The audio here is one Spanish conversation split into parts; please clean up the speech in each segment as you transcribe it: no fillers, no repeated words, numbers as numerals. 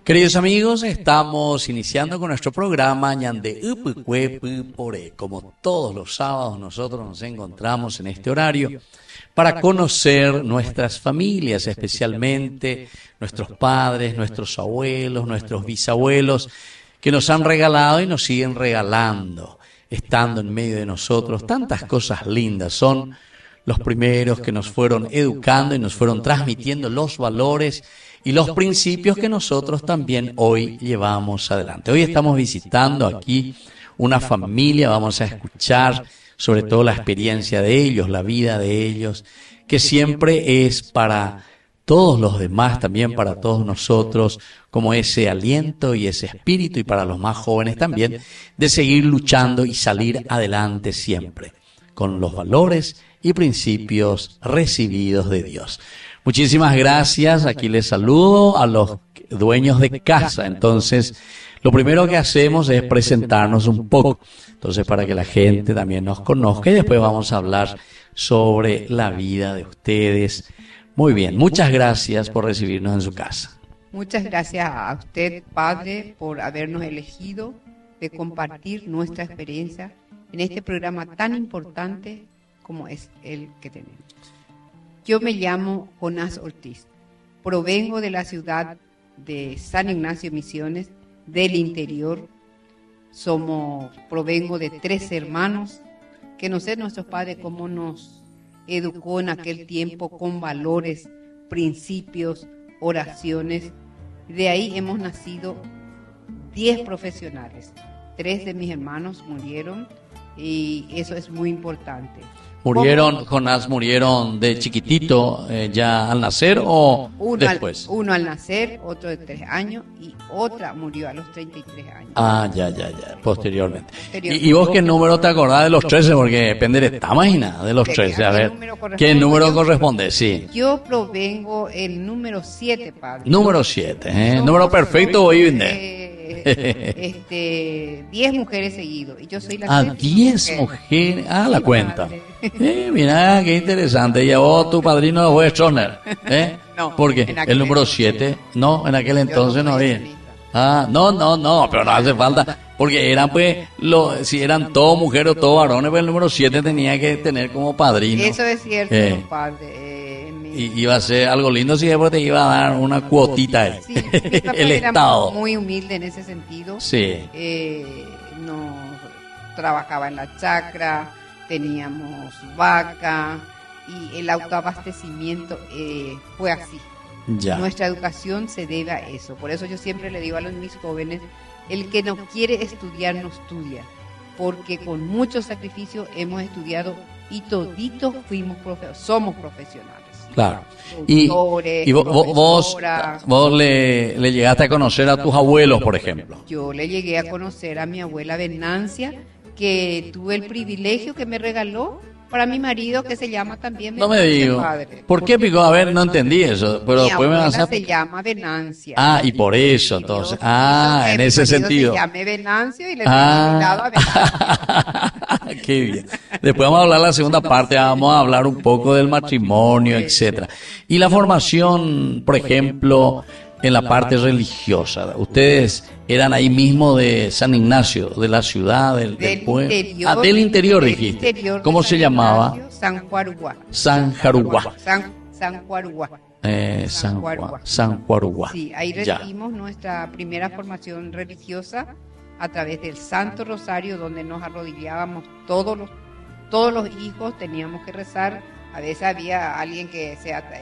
Queridos amigos, estamos iniciando con nuestro programa Ñande Upukwe Pore. Como todos los sábados, nosotros nos encontramos en este horario para conocer nuestras familias, especialmente nuestros padres, nuestros abuelos, nuestros bisabuelos, que nos han regalado y nos siguen regalando, estando en medio de nosotros. Tantas cosas lindas, son los primeros que nos fueron educando y nos fueron transmitiendo los valores y los principios que nosotros también hoy llevamos adelante. Hoy estamos visitando aquí una familia, vamos a escuchar sobre todo la experiencia de ellos, la vida de ellos, que siempre es para todos los demás, también para todos nosotros, como ese aliento y ese espíritu, y para los más jóvenes también, de seguir luchando y salir adelante siempre, con los valores y principios recibidos de Dios. Muchísimas gracias, aquí les saludo a los dueños de casa. Entonces, lo primero que hacemos es presentarnos un poco, entonces para que la gente también nos conozca, y después vamos a hablar sobre la vida de ustedes. Muy bien, muchas gracias por recibirnos en su casa. Muchas gracias a usted, Padre, por habernos elegido de compartir nuestra experiencia en este programa tan importante como es el que tenemos. Yo me llamo Jonás Ortiz, provengo de la ciudad de San Ignacio Misiones, del interior. Provengo de 3 hermanos, que no sé nuestros padres cómo nos educó en aquel tiempo con valores, principios, oraciones. De ahí hemos nacido 10 profesionales. 3 de mis hermanos murieron y eso es muy importante. Jonás, ¿murieron de chiquitito ya al nacer o después? Uno al nacer, otro de 3 años y otra murió a los 33 años. Ah, ya, posteriormente. ¿Y vos qué número te acordás de los 13? Porque depende de esta máquina, de los 13. A ver, ¿qué número corresponde? Sí. Yo provengo el número 7, padre. Número 7, número perfecto hoy en día. 10 mujeres seguidos y yo soy la 10 mujeres. La cuenta. Mira, qué interesante. Y vos, tu padrino fue Stroessner, No, porque el número 7, no, en aquel entonces no había. No, pero no hace falta, porque eran si eran todos mujeres o todos varones, pues el número 7 tenía que tener como padrino. Eso es cierto, padre. Y iba a ser algo lindo si después te iba a dar una cuotita ahí. Sí, mi papá el era Estado. Muy humilde en ese sentido. Sí. No trabajaba en la chacra, teníamos vaca y el autoabastecimiento fue así. Ya. Nuestra educación se debe a eso. Por eso yo siempre le digo a mis jóvenes, el que no quiere estudiar no estudia, porque con mucho sacrificio hemos estudiado y toditos somos profesionales. Claro. Y vos le llegaste a conocer a tus abuelos, por ejemplo. Yo le llegué a conocer a mi abuela Venancia, que tuve el privilegio que me regaló para mi marido, que se llama también Venancia. No me digo. Padre. ¿Por qué, Pico? A ver, no entendí eso. Pero Mi después abuela se llama Venancia. Y por eso, entonces. En ese sentido. Se llame Venancio y le dado a Venancia. Qué bien. Después vamos a hablar la segunda parte, vamos a hablar un poco del matrimonio, etcétera. Y la formación, por ejemplo, en la parte religiosa. Ustedes eran ahí mismo de San Ignacio, de la ciudad, del pueblo. Del interior dijiste. ¿Cómo se llamaba? San Juaruguá. San Jaruguá. San Juaruguá. San Juaruguá. Sí, ahí recibimos nuestra primera formación religiosa a través del Santo Rosario, donde nos arrodillábamos todos los hijos, teníamos que rezar. A veces había alguien que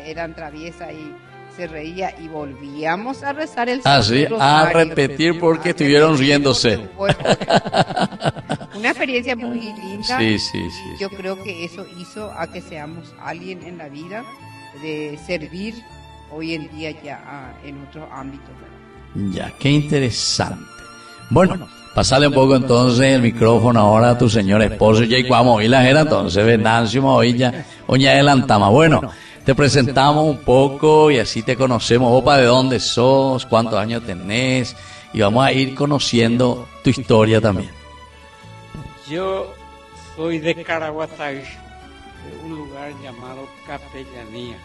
era traviesa y se reía y volvíamos a rezar el Santo Rosario. A repetir porque estuvieron riéndose. Una experiencia muy linda. Sí. Yo creo que eso hizo a que seamos alguien en la vida, de servir hoy en día ya en otros ámbitos, ¿verdad? Ya, qué interesante. Bueno, pasale un poco entonces el micrófono ahora a tu señor esposo. Ya y cuando la era entonces, Venancio Movilla, oña adelantama. Bueno, te presentamos un poco y así te conocemos. Opa, ¿de dónde sos? ¿Cuántos años tenés? Y vamos a ir conociendo tu historia también. Yo soy de Caraguatay, de un lugar llamado Capellanía.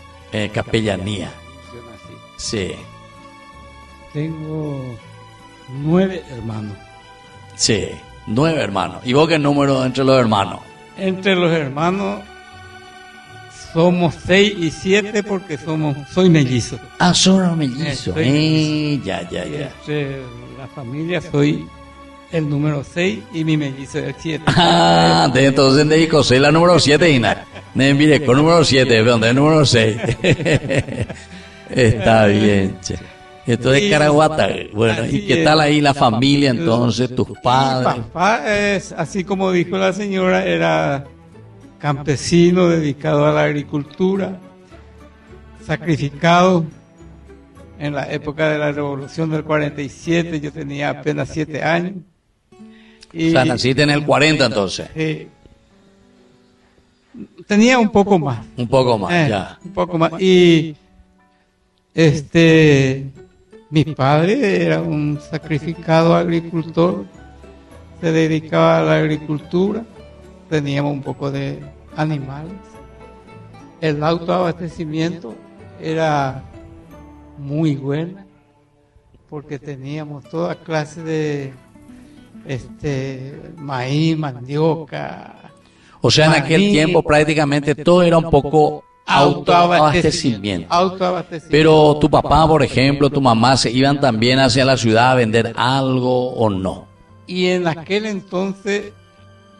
Capellanía. Yo nací. Sí. tengo 9 hermanos. Sí, 9 hermanos. ¿Y vos qué número entre los hermanos? Entre los hermanos somos 6 y 7 porque soy mellizo. Ah, son mellizos. Soy mellizo. Ya. Entre la familia soy el número 6 y mi mellizo es el 7. Ah, entonces de José la número 7, Ina. Mire, con número 7, ¿dónde es el número 6? Está bien, che. Esto es Caraguatá. Bueno, ¿y qué tal ahí la familia entonces, tus padres? Mi papá es, así como dijo la señora, era campesino dedicado a la agricultura, sacrificado en la época de la Revolución del 47, yo tenía apenas 7 años. O sea, naciste en el 40 entonces. Tenía un poco más. Un poco más, ya. Un poco más. Y mi padre era un sacrificado agricultor, se dedicaba a la agricultura, teníamos un poco de animales. El autoabastecimiento era muy bueno porque teníamos toda clase de maíz, mandioca. O sea, en aquel tiempo prácticamente todo era un poco autoabastecimiento. Pero tu papá, por ejemplo, tu mamá, ¿se iban también hacia la ciudad a vender algo o no? Y en aquel entonces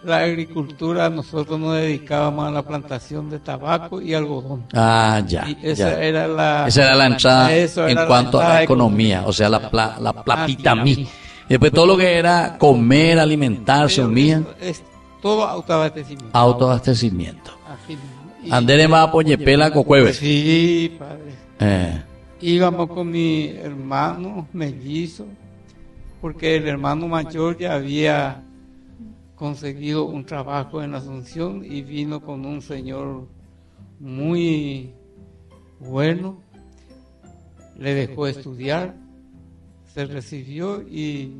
la agricultura, nosotros nos dedicábamos a la plantación de tabaco y algodón. Ah, ya. Y esa era la entrada en cuanto a la economía, o sea, la platita mí. Después todo lo que era comer, alimentarse, dormir. Es todo autoabastecimiento. Autoabastecimiento. Así mismo. Andere va a Poñepela Cocueve. Sí, padre. Íbamos con mi hermano mellizo, porque el hermano mayor ya había conseguido un trabajo en Asunción y vino con un señor muy bueno, le dejó estudiar, se recibió y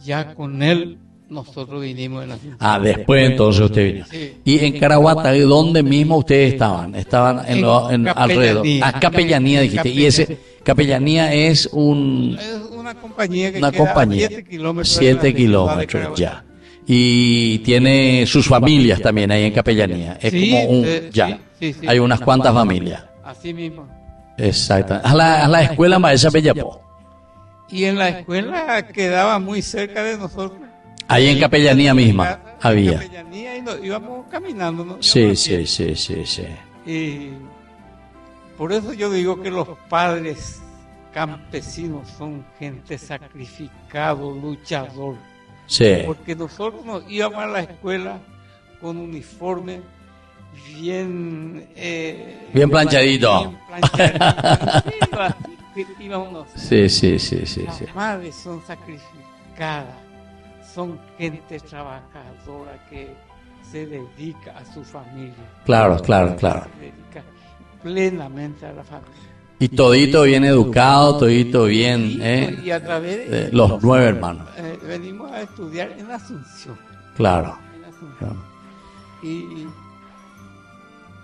ya con él nosotros vinimos en Asunción. Ah, después entonces usted vino. Sí. Y en Caraguatá, ¿dónde mismo ustedes estaban? Estaban en alrededor. Ah, Capellanía dijiste. Y ese Capellanía es una compañía que queda a 7 kilómetros. 7 kilómetros, ya. Y tiene sus familias también ahí en Capellanía. Es sí, como un, ya. Sí. Hay unas cuantas familias. Así mismo. Exacto. A la escuela Maestra Bellapó. Y en la escuela quedaba muy cerca de nosotros. Ahí en Capellanía misma había. En Capellanía y nos íbamos caminando. ¿No? Sí. Y por eso yo digo que los padres campesinos son gente sacrificado, luchador. Sí. Porque nosotros nos íbamos a la escuela con uniforme bien planchadito. Íbamos. Sí. Las madres son sacrificadas, son gente trabajadora que se dedica a su familia. Claro. Se dedica plenamente a la familia. Y todito bien educado, todito bien, Y a través de los 9 hermanos. Venimos a estudiar en Asunción. Claro. Y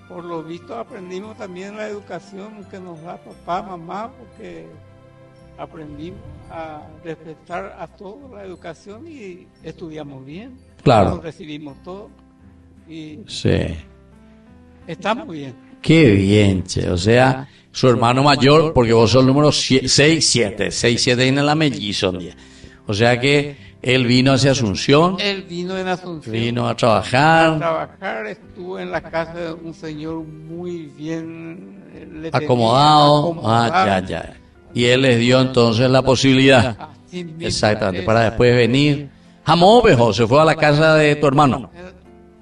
por lo visto aprendimos también la educación que nos da papá, mamá, porque aprendimos a respetar a todos la educación y estudiamos bien. Claro. Nos recibimos todo y sí. Estamos bien. Qué bien, che. O sea, su hermano mayor, porque vos sos el número 6-7 en la mellizo. O sea que él vino hacia Asunción. Él vino en Asunción. Vino a trabajar. Estuvo en la casa de un señor muy bien acomodado. Ya. Y él les dio entonces la posibilidad. Exactamente, para después venir. Jamón, se fue a la casa de tu hermano.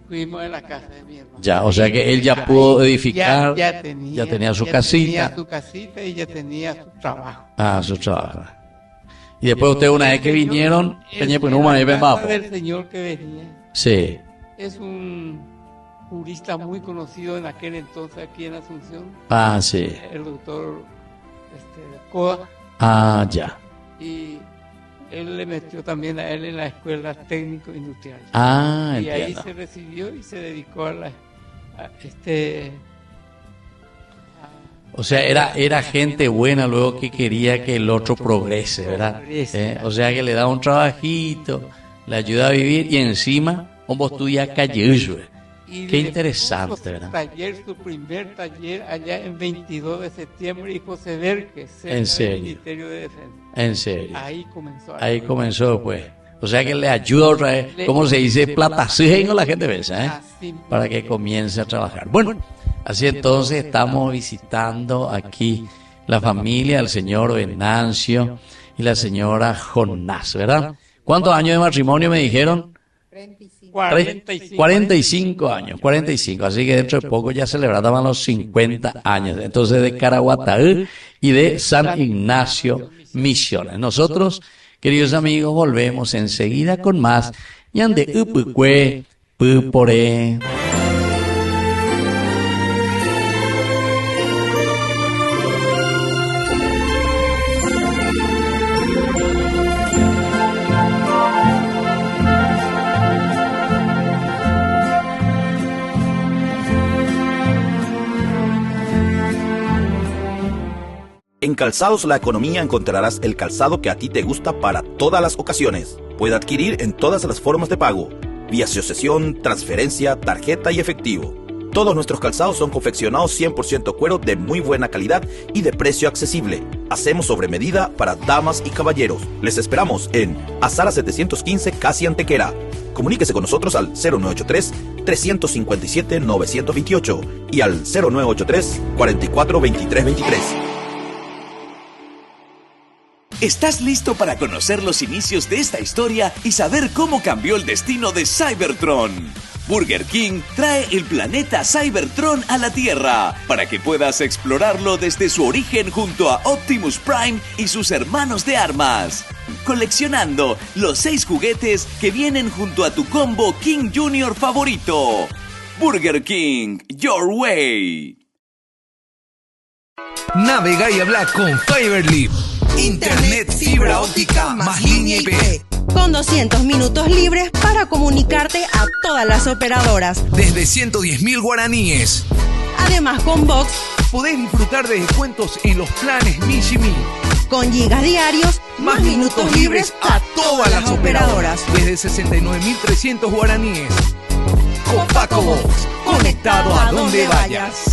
Fuimos en la casa de mi hermano. Ya, o sea que él ya pudo edificar. Ya tenía su casita. Tenía su casita y ya tenía su trabajo. Su trabajo. Y después ustedes una vez que vinieron, del señor que venía. Sí. Es un jurista muy conocido en aquel entonces aquí en Asunción. Sí. El doctor Coda. Ya. Y él le metió también a él en la escuela técnico-industrial. Y entiendo. ahí se recibió y se dedicó a O sea, era gente buena luego que quería que el otro progrese, ¿verdad? O sea, que le da un trabajito, le ayuda a vivir y encima, como estudia cayuyo. Qué interesante, ¿verdad? Su primer taller allá en 22 de septiembre y José Verques, ¿En serio? del Ministerio de Defensa. En serio. Ahí comenzó, pues. O sea que le ayuda otra vez, como se dice, platasejo la gente besa, para que comience a trabajar. Bueno, así entonces estamos visitando aquí la familia del señor Venancio y la señora Jonás, ¿verdad? ¿Cuántos años de matrimonio me dijeron? 45 años, 45, así que dentro de poco ya celebraban los 50 años, entonces de Caraguataú y de San Ignacio Misiones. Nosotros, queridos amigos, volvemos enseguida con más Ñande Upukwe Pupore. En Calzados La Economía encontrarás el calzado que a ti te gusta para todas las ocasiones. Puede adquirir en todas las formas de pago, vía asociación, transferencia, tarjeta y efectivo. Todos nuestros calzados son confeccionados 100% cuero de muy buena calidad y de precio accesible. Hacemos sobre medida para damas y caballeros. Les esperamos en Azara 715, Casi Antequera. Comuníquese con nosotros al 0983-357-928 y al 0983-442323. ¿Estás listo para conocer los inicios de esta historia y saber cómo cambió el destino de Cybertron? Burger King trae el planeta Cybertron a la Tierra para que puedas explorarlo desde su origen junto a Optimus Prime y sus hermanos de armas, coleccionando los 6 juguetes que vienen junto a tu combo King Jr. favorito. Burger King, your way. Navega y habla con Fiberly. Internet fibra óptica más línea IP. Con 200 minutos libres para comunicarte a todas las operadoras. Desde 110.000 guaraníes. Además, con Box podés disfrutar de descuentos en los planes Mishimi. Con gigas diarios, más minutos libres a todas las operadoras. Desde 69.300 guaraníes. Copaco Box, conectado a donde vayas.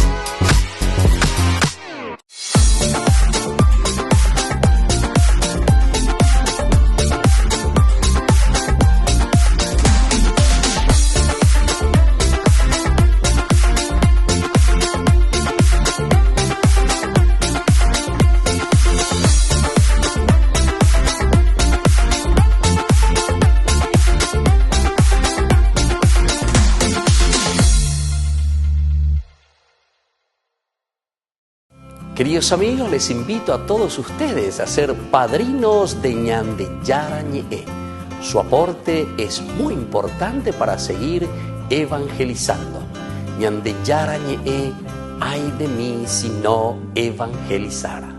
Queridos amigos, les invito a todos ustedes a ser padrinos de Ñande Yarañe. Su aporte es muy importante para seguir evangelizando. Ñande Yarañe, ay de mí si no evangelizara.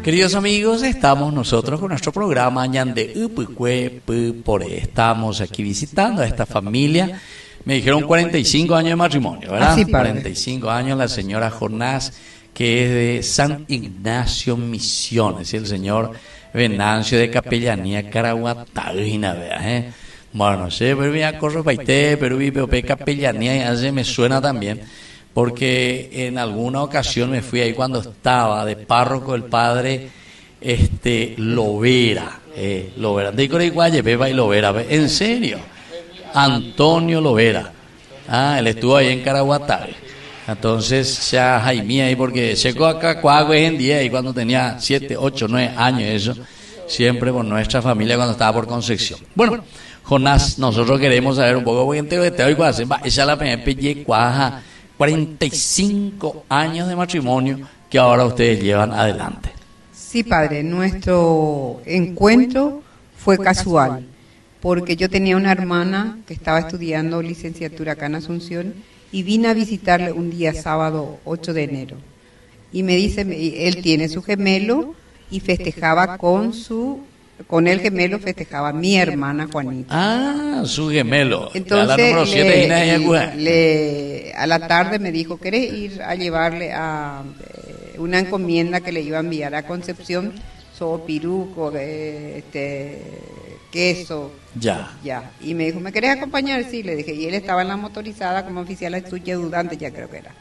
Queridos amigos, estamos nosotros con nuestro programa Ñande Upukwe Pupore. Estamos aquí visitando a esta familia. Me dijeron 45 años de matrimonio, ¿verdad? Así, 45 años, la señora Jonás, que es de San Ignacio Misiones, y el señor Venancio de Capellanía Caraguataína, ¿verdad? Bueno, no sé, pero ya corro paité, pero vi Capellanía y así me suena también. Porque en alguna ocasión me fui ahí cuando estaba de párroco el padre Lovera, Lovera. De Coreiguaye, Beba y Lovera. En serio. Antonio Lovera. Él estuvo ahí en Caraguatá. Entonces ya Jaime ahí, porque llegó acá Cuago en día y cuando tenía 7, 8, 9 años, eso, siempre por nuestra familia cuando estaba por Concepción. Bueno, Jonás, nosotros queremos saber un poco, porque te oigo hacer, ella la PMP Cuaja, 45 años de matrimonio que ahora ustedes llevan adelante. Sí, padre, nuestro encuentro fue casual, porque yo tenía una hermana que estaba estudiando licenciatura acá en Asunción y vine a visitarle un día sábado 8 de enero. Y me dice, él tiene su gemelo y festejaba con el gemelo festejaba mi hermana Juanita. Su gemelo. Entonces, la número 7, a la tarde me dijo, ¿querés ir a llevarle a una encomienda que le iba a enviar a Concepción? Piruco, queso. Ya. Y me dijo, ¿me querés acompañar? Sí, le dije. Y él estaba en la motorizada como oficial ayudante, ya creo que era.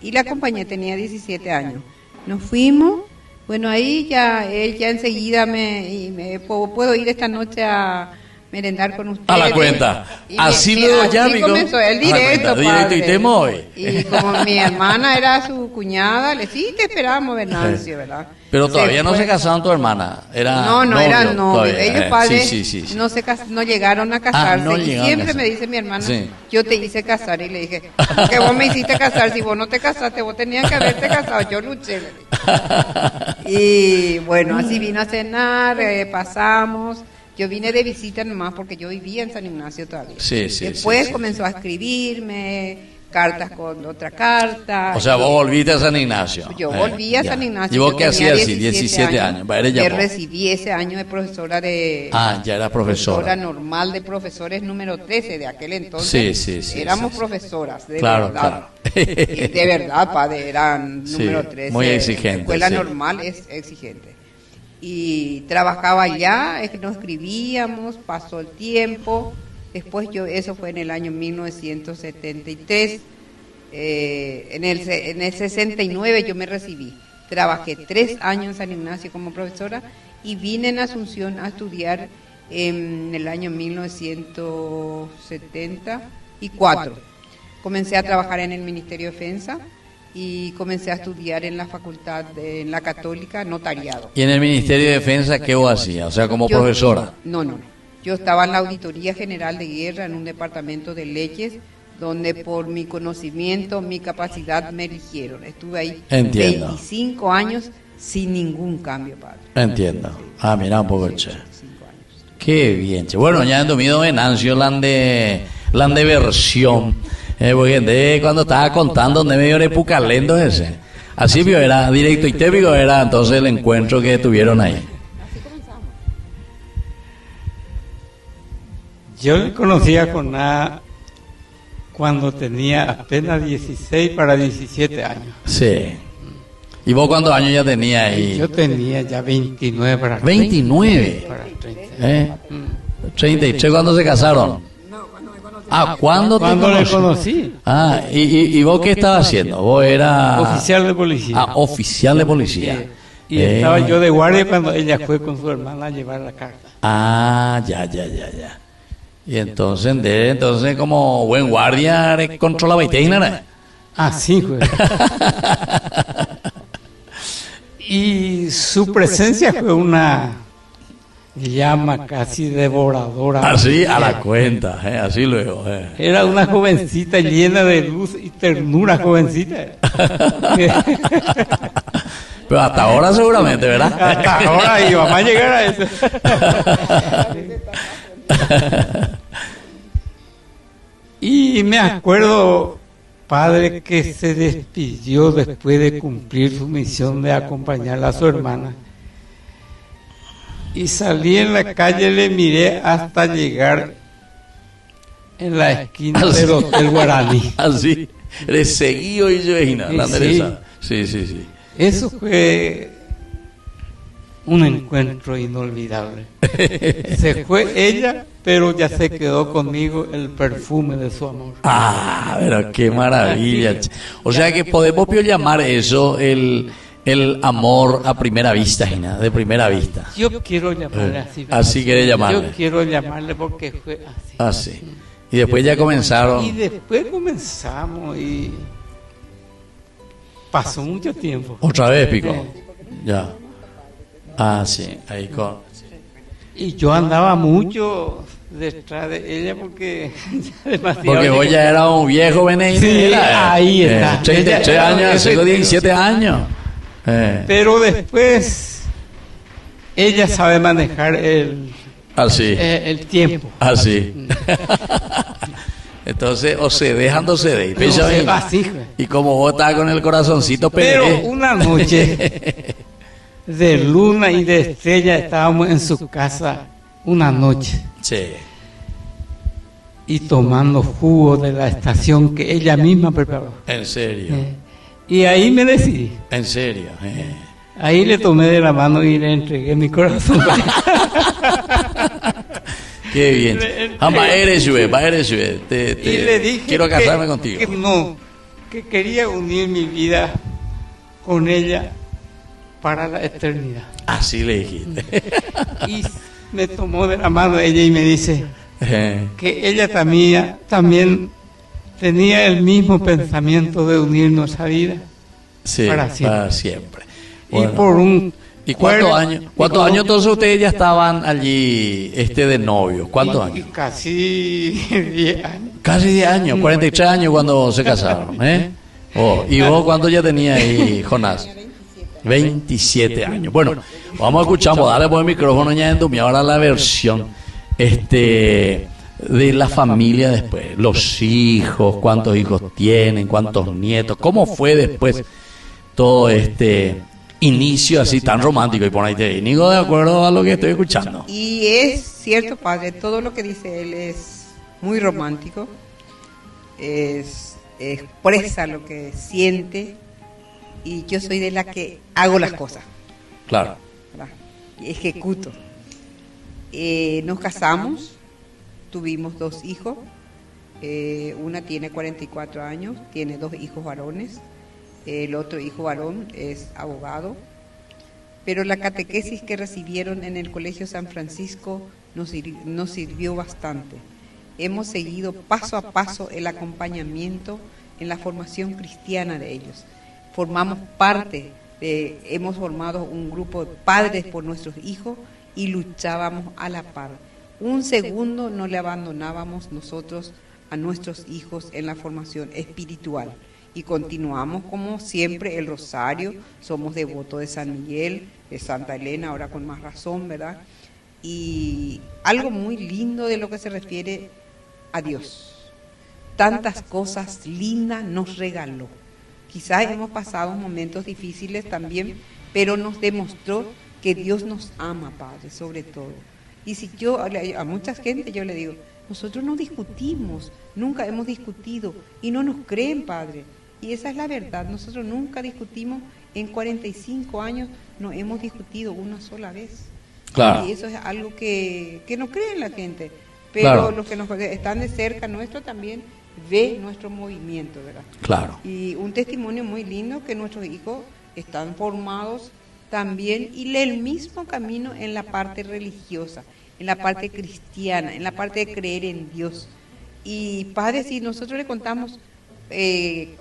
Y la acompañé, tenía 17 años. Nos fuimos. Bueno, ahí él ya enseguida puedo ir esta noche a merendar con ustedes. A la cuenta. Así comenzó el directo, y te mueve. Y como mi hermana era su cuñada, sí, te esperábamos, Venancio, ¿verdad? Pero todavía no se casaron tu hermana. No eran novios. Ellos padres sí. no llegaron a casarse. Y siempre me dice mi hermana, yo te hice casar. Y le dije, que vos me hiciste casar. Si vos no te casaste, vos tenías que haberte casado. Yo luché. Y bueno, así vino a cenar, pasamos. Yo vine de visita nomás porque yo vivía en San Ignacio todavía. Después comenzó a escribirme cartas con otra carta. O sea, vos volviste a San Ignacio. Yo volví a San Ignacio. ¿Y vos qué hacías así? 17 años. Me recibí ese año de profesora de... ya era profesora. Profesora normal de profesores número 13 de aquel entonces. Sí. Éramos profesoras, de verdad. Claro. Y de verdad, padre, eran número 13. Muy exigente. Escuela normal es exigente. Y trabajaba allá, nos escribíamos, pasó el tiempo. Después eso fue en el año 1973, en el 69 yo me recibí. Trabajé 3 años en San Ignacio como profesora y vine en Asunción a estudiar en el año 1974. Comencé a trabajar en el Ministerio de Defensa y comencé a estudiar en la facultad, en la Católica, notariado. ¿Y en el Ministerio de Defensa qué vos hacías? O sea, como profesora. No. Yo estaba en la Auditoría General de Guerra, en un departamento de leyes, donde por mi conocimiento, mi capacidad me eligieron. Estuve ahí 25 años sin ningún cambio, padre. Entiendo. Mira un poco, che. Qué bien, che. Bueno, ya en domingo Venancio, la de versión. Porque cuando estaba contando, donde medio era pucalendo ese. Así era directo y tépico, era entonces el encuentro que tuvieron ahí. Yo le conocía a Jonás cuando tenía apenas 16 para 17 años. Sí. ¿Y vos cuántos años ya tenías ahí? Yo tenía ya 29 para 30. 29. Para 30. 33. ¿Cuándo se casaron? ¿Cuándo le conocí? ¿Y vos qué estabas haciendo? Vos eras... Oficial de policía. Oficial de policía. Sí. Y estaba yo de guardia cuando ella fue con su hermana a llevar la carta. Ya. Y entonces como buen guardia controlaba y técnica. Sí, güey. Y su presencia fue una llama casi devoradora. Así a la cuenta, así luego. Era una jovencita llena de luz y ternura, jovencita. Pero hasta ahora seguramente, ¿verdad? Hasta ahora, y vamos a llegar a eso. Y me acuerdo, padre, que se despidió después de cumplir su misión de acompañar a su hermana. Y salí en la calle, le miré hasta llegar en la esquina del Hotel Guaraní. Así, le seguí y yo la endereza. Sí. Eso fue un encuentro inolvidable. Se fue ella, pero ya se quedó conmigo el perfume de su amor. Pero qué maravilla. O sea que podemos llamar eso el el amor a primera vista, Gina, de primera vista. Yo quiero llamarle así. Así quiere llamarle. Yo quiero llamarle porque fue así. Así. Y después ya comenzaron. Y después comenzamos y pasó mucho tiempo. Otra vez, Pico. Ya. Ah, sí, ahí con. Y yo andaba mucho detrás de ella porque Porque vos ya eras un viejo Beneín. Sí, ahí está. 33 años, tengo 17 años. Pero después ella sabe manejar el tiempo. Así. Entonces, o se dejan o se de. Y como vos estabas con el corazoncito pero una noche de luna y de estrella estábamos en su casa una noche. Sí. Y tomando jugo de la estación que ella misma preparó. ¿En serio? Y ahí me decidí. ¿En serio? Ahí le tomé de la mano y le entregué mi corazón. Qué bien. Y le dije quiero casarme contigo. Que quería unir mi vida con ella para la eternidad. Así le dijiste. Y me tomó de la mano ella y me dice que ella también tenía el mismo pensamiento de unir nuestra vida para siempre. Bueno. ¿Y cuántos años? ¿Cuántos años entonces ustedes ya estaban allí de novios? ¿Cuántos años? Casi 10 años. Casi 10 años, 43 años cuando se casaron, ¿y vos cuánto ya tenías ahí, Jonás? 27 años. Bueno, vamos a escuchar, dale por el micrófono añadiendo ahora la versión de la familia después, los hijos, cuántos hijos tienen, cuántos nietos, cómo fue después todo inicio así tan romántico. Y por ahí te digo de acuerdo a lo que estoy escuchando. Y es cierto, padre, todo lo que dice él es muy romántico, expresa lo que siente, y yo soy de la que hago las cosas. Claro. Ejecuto. Nos casamos, tuvimos 2 hijos, una tiene 44 años, tiene 2 hijos varones, el otro hijo varón es abogado, pero la catequesis que recibieron en el Colegio San Francisco nos sirvió bastante. Hemos seguido paso a paso el acompañamiento en la formación cristiana de ellos. Hemos formado un grupo de padres por nuestros hijos y luchábamos a la par. Un segundo no le abandonábamos nosotros a nuestros hijos en la formación espiritual. Y continuamos como siempre el rosario, somos devotos de San Miguel, de Santa Elena, ahora con más razón, ¿verdad? Y algo muy lindo de lo que se refiere a Dios. Tantas cosas lindas nos regaló. Quizás hemos pasado momentos difíciles también, pero nos demostró que Dios nos ama, Padre, sobre todo. Y si yo, a mucha gente yo le digo, nosotros no discutimos, nunca hemos discutido, y no nos creen, Padre. Y esa es la verdad, nosotros nunca discutimos, en 45 años no hemos discutido una sola vez. Claro. Y eso es algo que no creen la gente, pero los que nos están de cerca nuestro también ve nuestro movimiento, ¿verdad? Claro. Y un testimonio muy lindo que nuestros hijos están formados también y el mismo camino en la parte religiosa, en la parte cristiana, en la parte de creer en Dios. Y Padre, si nosotros le contamos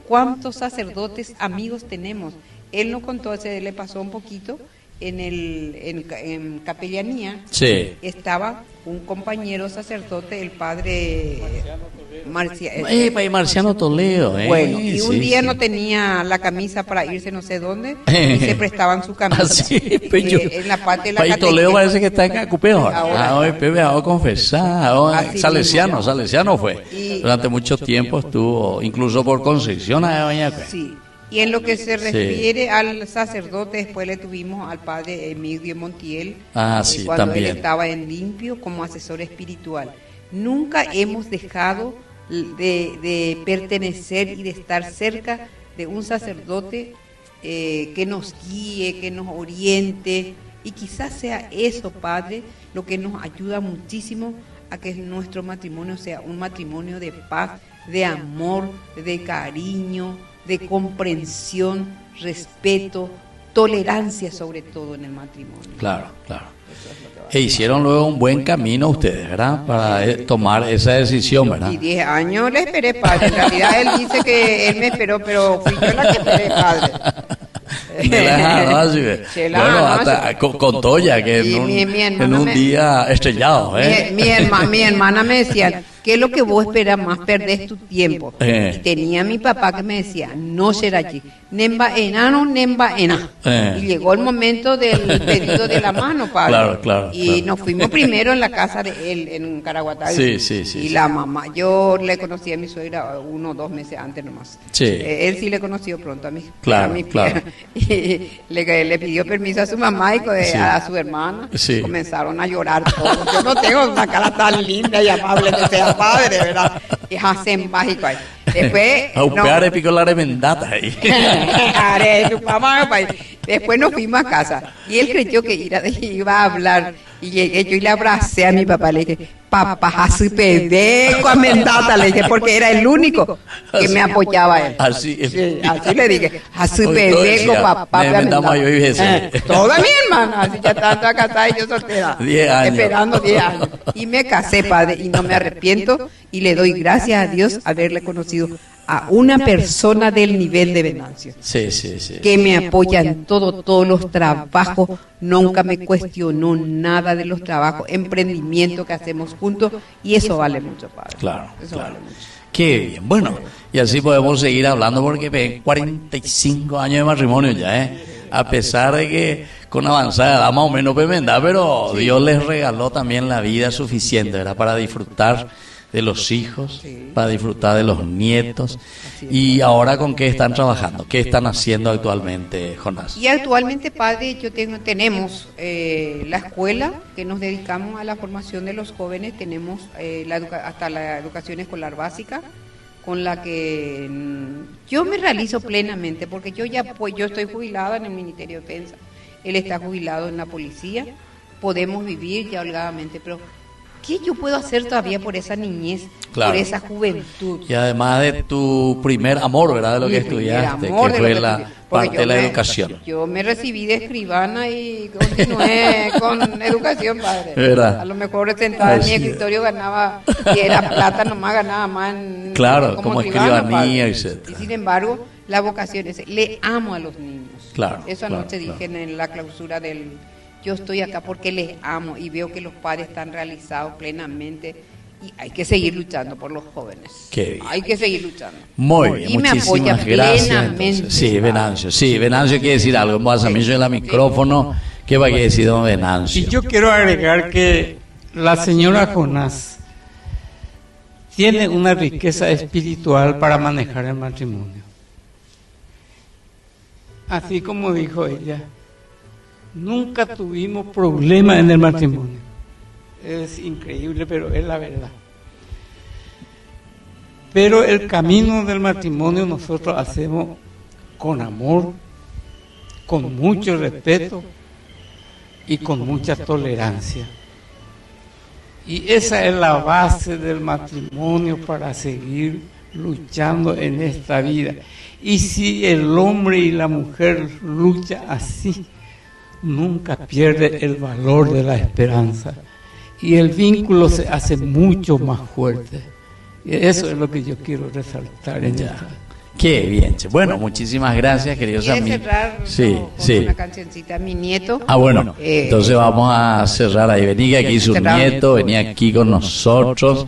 cuántos sacerdotes amigos tenemos, él nos contó, se le pasó un poquito en capellanía. Sí. Estaba un compañero sacerdote, el padre Marciano Toledo. Bueno, y un día no tenía la camisa para irse no sé dónde y se prestaban su camisa. En la parte de la catequesis. Toledo parece que está en Acupeo. Hoy Pepe ha confesado. Salesiano fue. Durante mucho tiempo estuvo, incluso por Concepción a Doña Cue. Sí. Y en lo que se refiere al sacerdote, después le tuvimos al padre Emilio Montiel, cuando también. Él estaba en Limpio como asesor espiritual. Nunca hemos dejado de pertenecer y de estar cerca de un sacerdote que nos guíe, que nos oriente, y quizás sea eso, Padre, lo que nos ayuda muchísimo a que nuestro matrimonio sea un matrimonio de paz, de amor, de cariño, de comprensión, respeto, tolerancia sobre todo en el matrimonio. Claro, claro. E hicieron luego un buen camino ustedes, ¿verdad? Para tomar esa decisión, ¿verdad? Y 10 años le esperé, padre. En realidad él dice que él me esperó, pero fui yo la que esperé, padre. Bueno, hasta contó ya que en un día estrellado, mi hermana me decía, ¿qué es lo que vos esperas más? Perdés tu tiempo. Y tenía mi papá que me decía, no será allí. Nemba enano, nemba ena. Y llegó el momento del pedido de la mano, padre. Claro. Y nos fuimos primero en la casa de él, en Caraguatá. Sí. Y la mamá, yo le conocí a mi suegra 1 o 2 meses antes nomás. Sí. Él sí le conoció pronto a mí. Claro. Y le pidió permiso a su mamá y a su hermana. Sí. Comenzaron a llorar todos. Yo no tengo una cara tan linda y amable que sea padre, ¿verdad? Y hacen mágico ahí. Después... Aupeare picolare mendata ahí. Después nos fuimos a casa y él creyó que iba a hablar y llegué yo y le abracé a mi papá, le dije, papá, así pedeco a mendata, le dije, porque era el único que me apoyaba a él. Así le dije, así pedeco, papá, toda mi hermana, así ya estaba casada y yo soltera, 10 años. esperando 10 años. Y me casé, padre, y no me arrepiento y le doy gracias a Dios haberle conocido a una persona del nivel de Venancio. Sí. Que me apoya en todos los trabajos, nunca me cuestionó nada de los trabajos, emprendimiento que hacemos juntos, y eso vale mucho, padre. Claro. Vale mucho. Qué bien. Bueno, y así podemos seguir hablando porque ven 45 años de matrimonio ya, a pesar de que con avanzada edad más o menos pemenda, pero Dios les regaló también la vida suficiente, ¿verdad? Para disfrutar de los hijos, para disfrutar de los nietos. Y ahora, ¿con qué están trabajando? ¿Qué están haciendo actualmente, Jonás? Y actualmente, padre, tenemos la escuela, que nos dedicamos a la formación de los jóvenes. Tenemos hasta la educación escolar básica, con la que yo me realizo plenamente, porque yo estoy jubilada en el Ministerio de Defensa, él está jubilado en la policía, podemos vivir ya holgadamente, pero ¿qué yo puedo hacer todavía por esa niñez, por esa juventud? Y además de tu primer amor, ¿verdad? De lo que estudiaste, que fue la parte de la educación. Yo me recibí de escribana y continué con educación, padre. ¿Verdad? A lo mejor sentada en mi escritorio ganaba, si era plata nomás ganaba más como escribanía, etc. Y sin embargo, la vocación es, le amo a los niños. Claro. Eso anoche dije en la clausura del... Yo estoy acá porque les amo y veo que los padres están realizados plenamente y hay que seguir luchando por los jóvenes. Qué bien. Hay que seguir luchando. Muy bien, y muchísimas gracias. Sí, Venancio quiere decir algo. Vamos a mí el micrófono. ¿Qué va a decir don Venancio? Y yo quiero agregar que la señora Jonás tiene una riqueza espiritual para manejar el matrimonio. Así como dijo ella, nunca tuvimos problemas en el matrimonio. Es increíble, pero es la verdad. Pero el camino del matrimonio nosotros hacemos con amor, con mucho respeto y con mucha tolerancia. Y esa es la base del matrimonio para seguir luchando en esta vida. Y si el hombre y la mujer luchan así, nunca pierde el valor de la esperanza y el vínculo se hace mucho más fuerte. Y eso es lo que yo quiero resaltar en esta. Qué bien. Bueno, muchísimas gracias, queridos amigos. Con una cancioncita, mi nieto. Bueno, entonces vamos a cerrar ahí. Venía aquí su nieto, venía aquí con nosotros.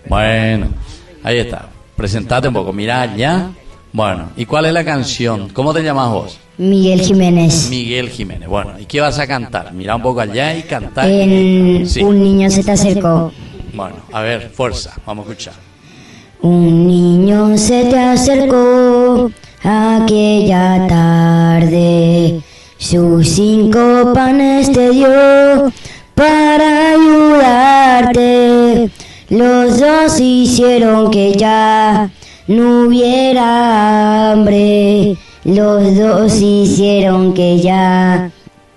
Bueno, ahí está. Presentate un poco, mirá allá. Bueno, ¿y cuál es la canción? ¿Cómo te llamas vos? Miguel Jiménez. Miguel Jiménez. Bueno, ¿y qué vas a cantar? Mira un poco allá y cantar. Un niño se te acercó. Bueno, a ver, fuerza, vamos a escuchar. Un niño se te acercó aquella tarde, sus 5 panes te dio para ayudarte. Los dos hicieron que ya no hubiera hambre. Los dos hicieron que ya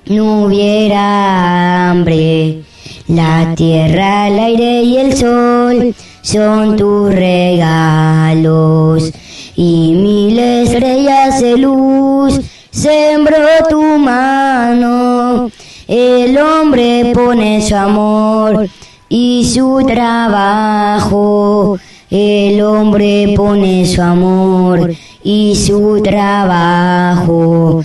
no hubiera hambre. La tierra, el aire y el sol son tus regalos, y 1000 estrellas de luz sembró tu mano. El hombre pone su amor y su trabajo. El hombre pone su amor y su trabajo.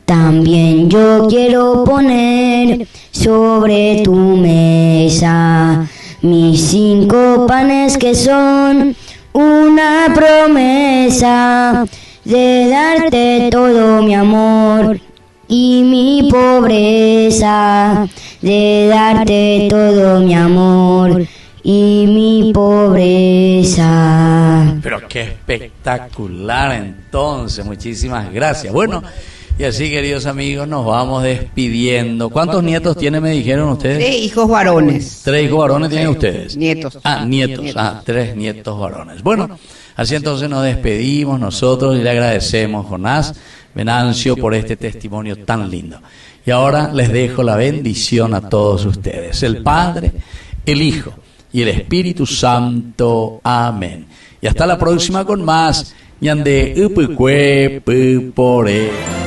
También yo quiero poner sobre tu mesa mis 5 panes que son una promesa de darte todo mi amor y mi pobreza, de darte todo mi amor y mi pobreza. Pero qué espectacular, entonces, muchísimas gracias. Bueno, y así, queridos amigos, nos vamos despidiendo. ¿Cuántos nietos tienen, me dijeron ustedes? 3 hijos varones. 3 hijos varones tienen ustedes. Nietos. Nietos. 3 nietos varones. Bueno, así entonces nos despedimos nosotros y le agradecemos, Jonás Venancio, por este testimonio tan lindo. Y ahora les dejo la bendición a todos ustedes. El Padre, el Hijo y el Espíritu Santo. Amén. Y hasta la próxima con más. Ñande Upukwe Pupore.